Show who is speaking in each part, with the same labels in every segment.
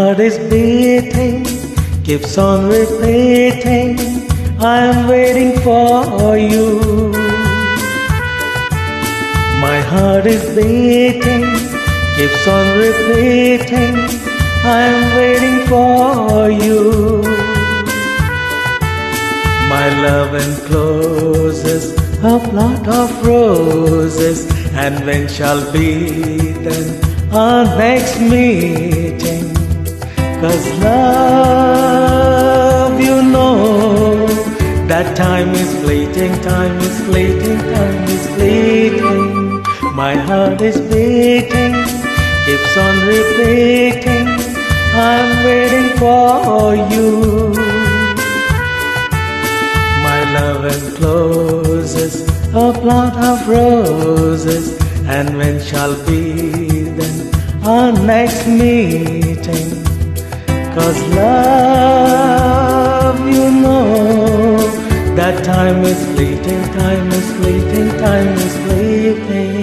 Speaker 1: heart is beating, keeps on repeating, I'm waiting for you. My heart is beating, keeps on repeating, I'm waiting for you. My love encloses a plot of roses, and when shall be then our next meeting? 'Cause love, you know, that time is fleeting, time is fleeting, time is fleeting. My heart is beating, keeps on repeating, I'm waiting for you. My love encloses a plot of roses, and when shall be then our next meeting? 'Cause love, you know, that time is fleeting, time is fleeting, time is fleeting.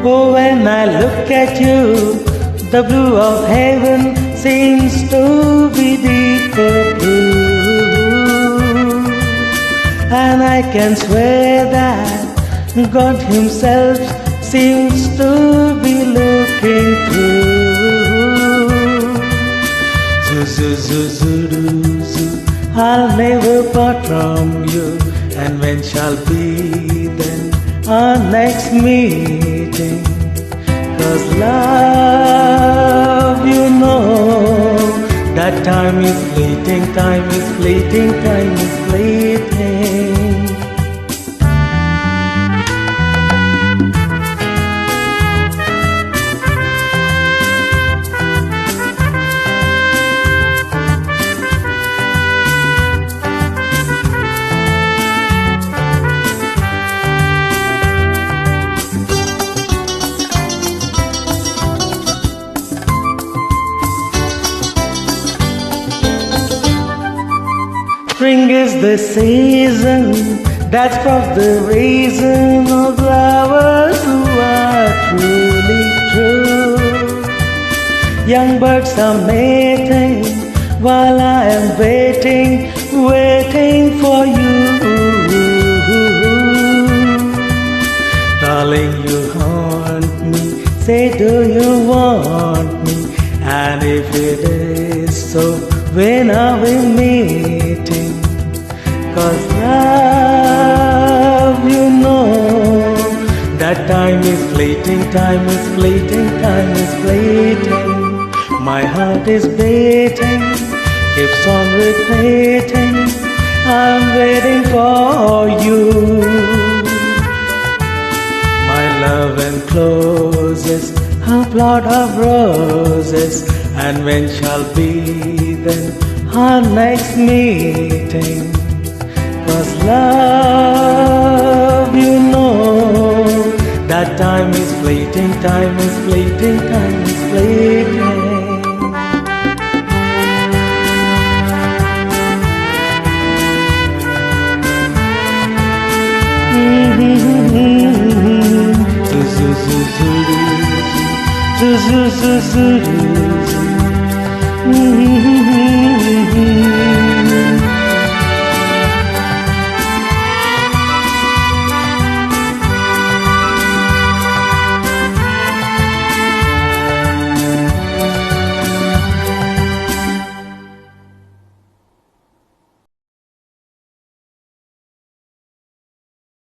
Speaker 1: Oh, when I look at you, the blue of heaven seems to be deeper blue. And I can swear that God Himself seems to be looking through. Zoo, zoo, zoo, zoo, zoo, I'll never part from you. And when shall be then our next meeting? 'Cause love, you know, that time is fleeting, time is fleeting, time is fleeting. Spring is the season, that's for the reason of lovers who are truly true. Young birds are mating while I am waiting, waiting for you. Darling, you haunt me, say do you want me? And if it is so, when are we meeting? 'Cause love, you know, that time is fleeting, time is fleeting, time is fleeting. My heart is beating, keeps on repeating, I'm waiting for you. My love encloses a plot of roses, and when shall be then our next meeting? 'Cause love, you know, that time is fleeting, time is fleeting, time is fleeting. Zoo, zoo, zoo, zoo, zoo, zoo, zoo, zoo, zoo.